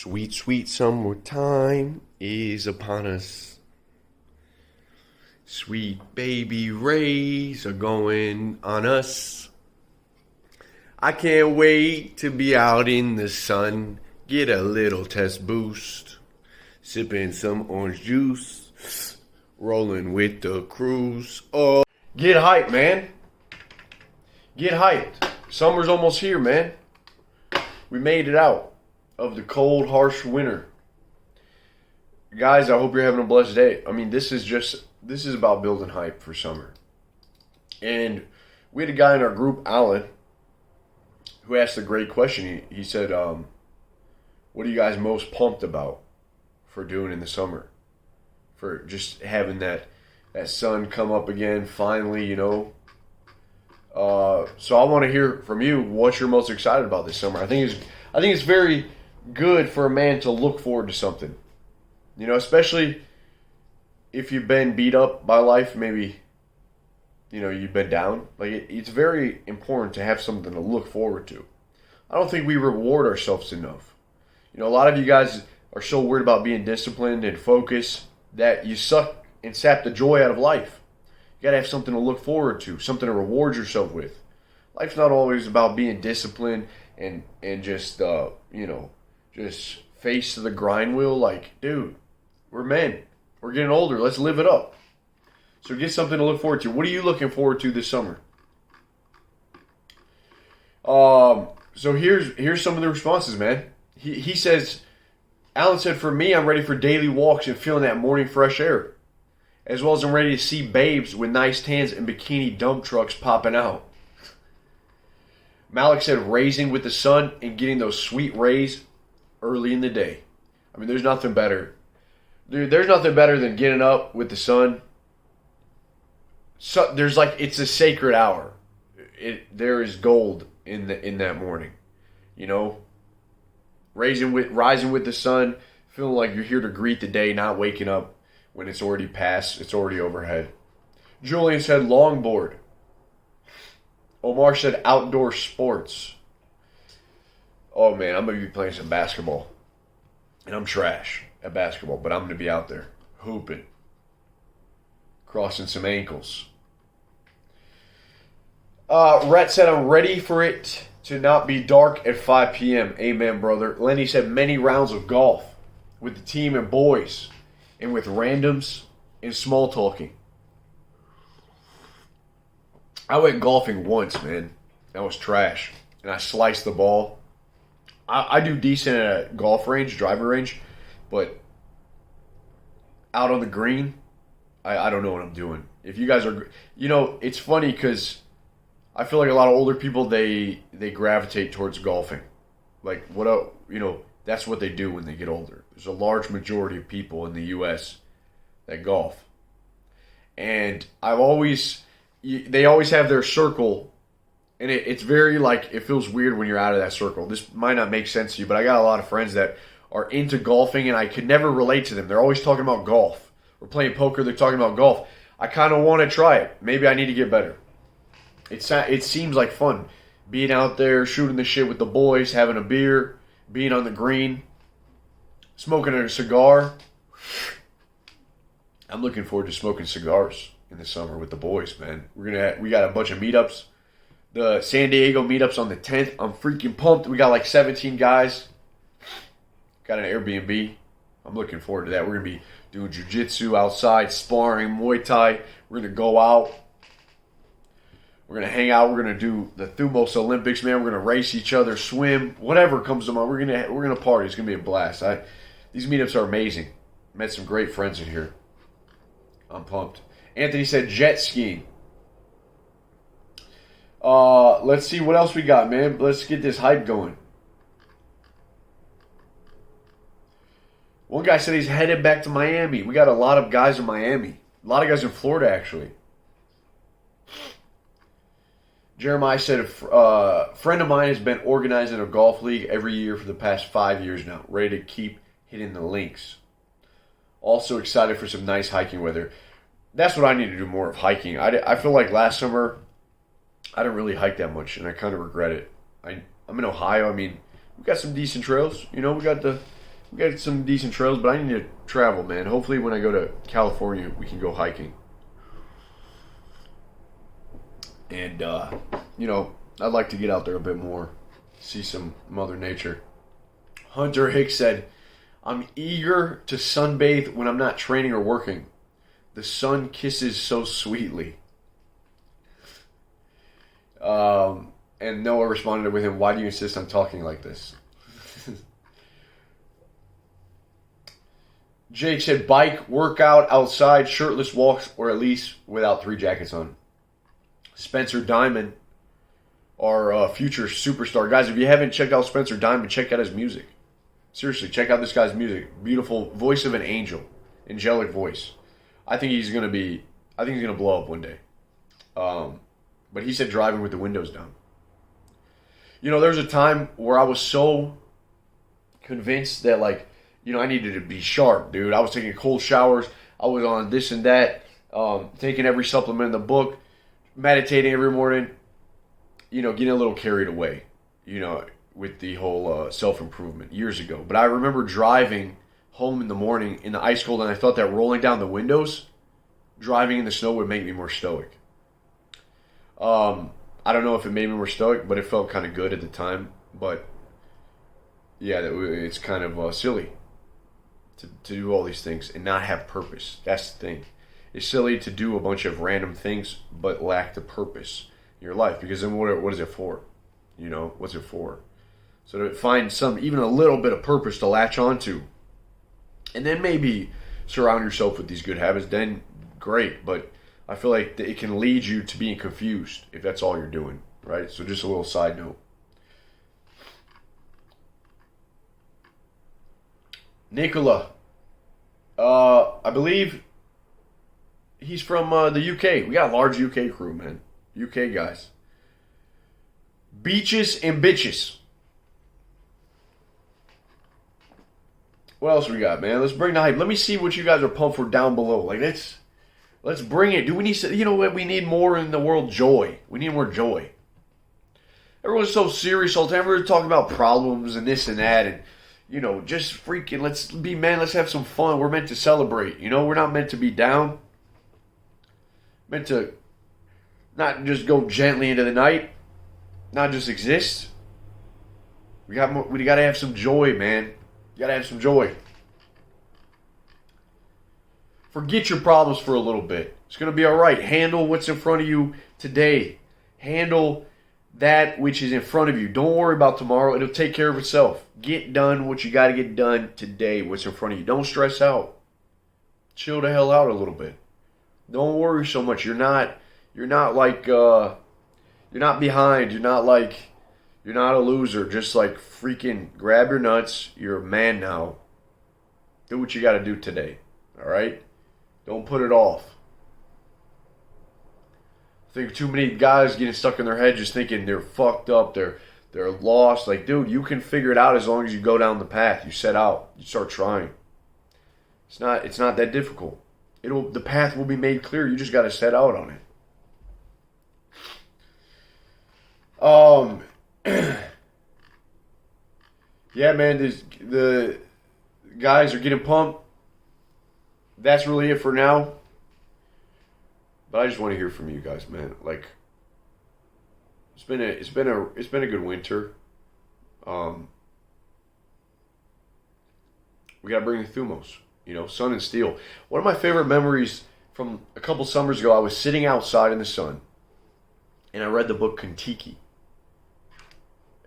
Sweet, sweet summertime is upon us. Sweet baby rays are going on us. I can't wait to be out in the sun, get a little test boost, sipping some orange juice, rolling with the cruise. Oh, get hyped, man. Get hyped. Summer's almost here, man. We made it out of the cold, harsh winter. Guys, I hope you're having a blessed day. I mean, this is about building hype for summer. And we had a guy in our group, Alan, who asked a great question. He said, what are you guys most pumped about for doing in the summer? For just having that sun come up again, finally, you know. So I want to hear from you what you're most excited about this summer. I think it's very good for a man to look forward to something. You know, especially if you've been beat up by life, maybe, you know, you've been down. Like, it's very important to have something to look forward to. I don't think we reward ourselves enough. You know, a lot of you guys are so worried about being disciplined and focused that you suck and sap the joy out of life. You got to have something to look forward to, something to reward yourself with. Life's not always about being disciplined and just, you know, just face to the grind wheel. Like, dude, we're men. We're getting older. Let's live it up. So get something to look forward to. What are you looking forward to this summer? So here's some of the responses, man. He says, Alan said, for me, I'm ready for daily walks and feeling that morning fresh air. As well as I'm ready to see babes with nice tans and bikini dump trucks popping out. Malik said raising with the sun and getting those sweet rays early in the day. I mean, there's nothing better. Dude, there's nothing better than getting up with the sun. So, it's a sacred hour. There is gold in that morning. You know? Rising with the sun, feeling like you're here to greet the day, not waking up when it's already past, it's already overhead. Julian said longboard. Omar said outdoor sports. Oh man, I'm going to be playing some basketball. And I'm trash at basketball, but I'm going to be out there hooping, crossing some ankles. Rhett said, I'm ready for it to not be dark at 5 p.m. Amen, brother. Lenny said many rounds of golf with the team and boys and with randoms and small talking. I went golfing once, man. That was trash. And I sliced the ball. I do decent at a golf range, driver range, but out on the green, I don't know what I'm doing. If you guys are, you know, it's funny because I feel like a lot of older people, they gravitate towards golfing. Like, you know, that's what they do when they get older. There's a large majority of people in the U.S. that golf. And they always have their circle. And it's very, like, it feels weird when you're out of that circle. This might not make sense to you, but I got a lot of friends that are into golfing, and I could never relate to them. They're always talking about golf. We're playing poker, they're talking about golf. I kind of want to try it. Maybe I need to get better. It seems like fun. Being out there, shooting the shit with the boys, having a beer, being on the green, smoking a cigar. I'm looking forward to smoking cigars in the summer with the boys, man. We got a bunch of meetups. The San Diego meetups on the 10th. I'm freaking pumped. We got like 17 guys. Got an Airbnb. I'm looking forward to that. We're going to be doing jiu-jitsu outside, sparring, Muay Thai. We're going to go out. We're going to hang out. We're going to do the Thumos Olympics, man. We're going to race each other, swim, whatever comes to mind. We're going to party. It's going to be a blast. These meetups are amazing. Met some great friends in here. I'm pumped. Anthony said jet skiing. Let's see what else we got, man. Let's get this hype going. One guy said he's headed back to Miami. We got a lot of guys in Miami. A lot of guys in Florida, actually. Jeremiah said a friend of mine has been organizing a golf league every year for the past 5 years now. Ready to keep hitting the links. Also excited for some nice hiking weather. That's what I need to do more of, hiking. I feel like last summer I didn't really hike that much, and I kind of regret it. I'm in Ohio. I mean, we got some decent trails. You know, we got the We got some decent trails, but I need to travel, man. Hopefully when I go to California, we can go hiking. And, I'd like to get out there a bit more, see some Mother Nature. Hunter Hicks said, I'm eager to sunbathe when I'm not training or working. The sun kisses so sweetly. And Noah responded with him, why do you insist on talking like this? Jake said, bike, workout, outside, shirtless walks, or at least without 3 jackets on. Spencer Diamond, our future superstar. Guys, if you haven't checked out Spencer Diamond, check out his music. Seriously, check out this guy's music. Beautiful voice of an angel. Angelic voice. I think he's going to blow up one day. But he said driving with the windows down. There's a time where I was so convinced that, I needed to be sharp, dude. I was taking cold showers. I was on this and that, taking every supplement in the book, meditating every morning, getting a little carried away, with the whole self-improvement years ago. But I remember driving home in the morning in the ice cold, and I thought that rolling down the windows, driving in the snow would make me more stoic. I don't know if it made me more stoic, but it felt kind of good at the time. But yeah, it's kind of silly to do all these things and not have purpose. That's the thing. It's silly to do a bunch of random things but lack the purpose in your life, because then what is it for? What's it for? So to find even a little bit of purpose to latch onto, and then maybe surround yourself with these good habits, then great. But I feel like it can lead you to being confused if that's all you're doing, right? So just a little side note. Nicola, I believe he's from the UK. We got a large UK crew, man. UK guys. Beaches and bitches. What else we got, man? Let's bring the hype. Let me see what you guys are pumped for down below. Let's bring it. Do we need? What we need more in the world? Joy. We need more joy. Everyone's so serious all the time. Everyone's talking about problems and this and that, and just freaking. Let's be man. Let's have some fun. We're meant to celebrate. We're not meant to be down. Meant to not just go gently into the night. Not just exist. We got to have some joy, man. You got to have some joy. Forget your problems for a little bit. It's going to be all right. Handle what's in front of you today. Handle that which is in front of you. Don't worry about tomorrow. It'll take care of itself. Get done what you got to get done today, what's in front of you. Don't stress out. Chill the hell out a little bit. Don't worry so much. You're not behind. You're not a loser. Just freaking grab your nuts. You're a man now. Do what you got to do today. All right? Don't put it off. I think too many guys getting stuck in their head just thinking they're fucked up. They're lost. Dude, you can figure it out as long as you go down the path. You set out. You start trying. It's not that difficult. The path will be made clear. You just got to set out on it. Yeah, man, the guys are getting pumped. That's really it for now. But I just want to hear from you guys, man. It's been a good winter. We gotta bring the thumos, sun and steel. One of my favorite memories from a couple summers ago, I was sitting outside in the sun, and I read the book Kentucky.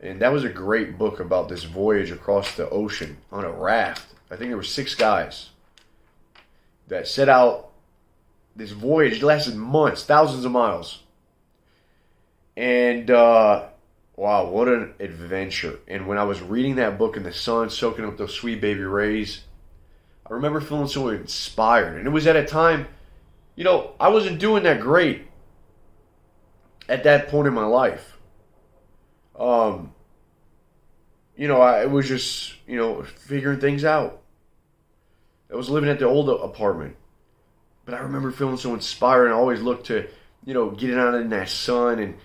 And that was a great book about this voyage across the ocean on a raft. I think there were 6 guys that set out this voyage. It lasted months, thousands of miles. And, wow, what an adventure. And when I was reading that book in the sun, soaking up those sweet baby rays, I remember feeling so inspired. And it was at a time, I wasn't doing that great at that point in my life. I was just, figuring things out. I was living at the old apartment. But I remember feeling so inspired, and I always looked to, getting out in that sun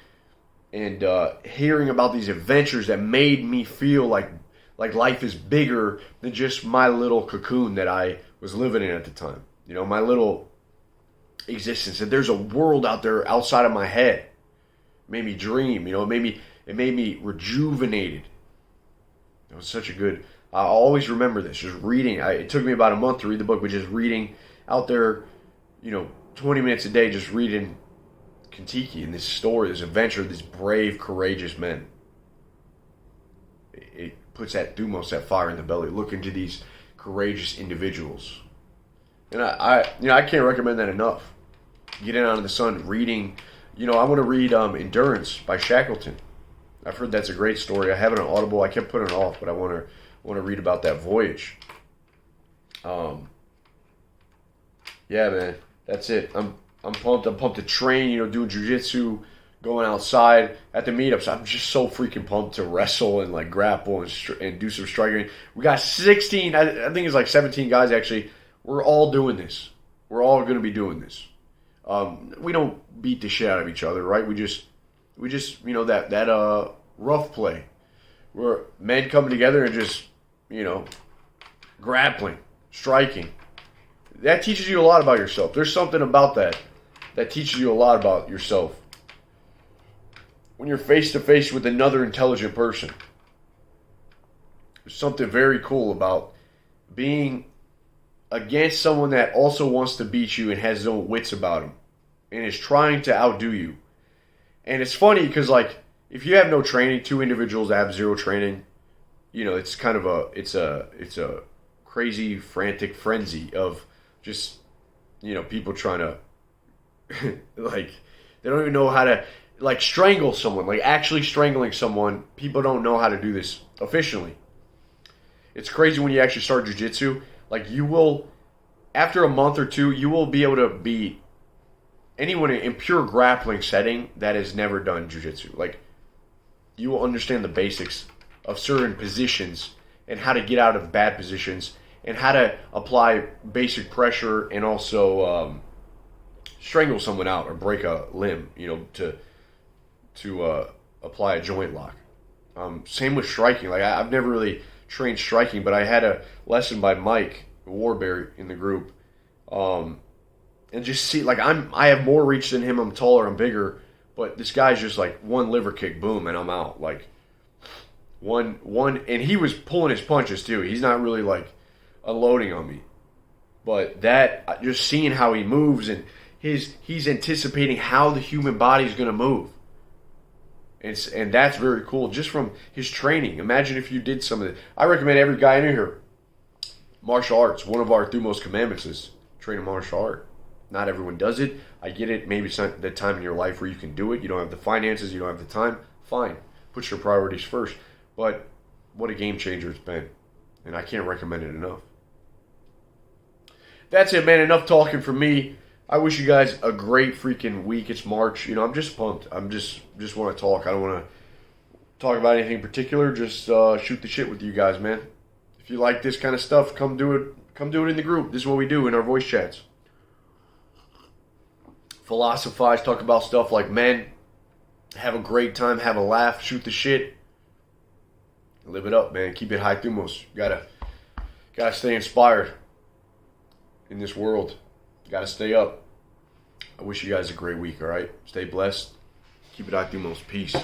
and hearing about these adventures that made me feel like like life is bigger than just my little cocoon that I was living in at the time. You know, my little existence. That there's a world out there outside of my head. It made me dream. You know, it made me rejuvenated. It was such a good. I'll always remember this. Just reading. It took me about a month to read the book, but just reading out there, you know, 20 minutes a day, just reading Kentucky and this story, this adventure, these brave, courageous men. It puts that thumos, that fire in the belly. Look into these courageous individuals, and I can't recommend that enough. Getting out in the sun, reading. You know, I want to read Endurance by Shackleton. I've heard that's a great story. I have it on Audible. I kept putting it off, but I want to read about that voyage. Yeah, man, that's it. I'm pumped. I'm pumped to train. You know, doing jujitsu, going outside at the meetups. I'm just so freaking pumped to wrestle and like grapple and do some striking. We got 16. I think it's like 17 guys actually. We're all doing this. We're all going to be doing this. We don't beat the shit out of each other, right? We just you know that rough play where men come together and just, you know, grappling, striking. That teaches you a lot about yourself. There's something about that teaches you a lot about yourself. When you're face to face with another intelligent person, there's something very cool about being against someone that also wants to beat you and has his own wits about him and is trying to outdo you. And it's funny because, like, if you have no training, two individuals that have zero training, you know, it's kind of it's a crazy, frantic frenzy of just, you know, people trying to, like, they don't even know how to, like, strangle someone, like, actually strangling someone. People don't know how to do this efficiently. It's crazy when you actually start jiu-jitsu. Like, you will, after a month or two, you will be able to beat anyone in pure grappling setting that has never done jiu-jitsu. Like, you will understand the basics of certain positions and how to get out of bad positions and how to apply basic pressure and also strangle someone out or break a limb, you know, to apply a joint lock. Same with striking. Like, I've never really trained striking, but I had a lesson by Mike Warberry in the group. And just see, like, I have more reach than him. I'm taller, I'm bigger, but this guy's just like one liver kick, boom, and I'm out. Like one, and he was pulling his punches too. He's not really like unloading on me, but that just seeing how he moves and he's anticipating how the human body is going to move. And that's very cool just from his training. Imagine if you did some of it. I recommend every guy in here. Martial arts, one of our most commandments is train a martial art. Not everyone does it. I get it. Maybe it's not the time in your life where you can do it. You don't have the finances. You don't have the time. Fine. Put your priorities first. But what a game changer it's been. And I can't recommend it enough. That's it, man. Enough talking from me. I wish you guys a great freaking week. It's March. You know, I'm just pumped. I'm just want to talk. I don't want to talk about anything in particular. Just shoot the shit with you guys, man. If you like this kind of stuff, come do it. Come do it in the group. This is what we do in our voice chats. Philosophize, talk about stuff like men. Have a great time, have a laugh, shoot the shit. Live it up, man. Keep it high thumos. Gotta stay inspired in this world. Gotta stay up. I wish you guys a great week, alright? Stay blessed. Keep it high thumos. Peace.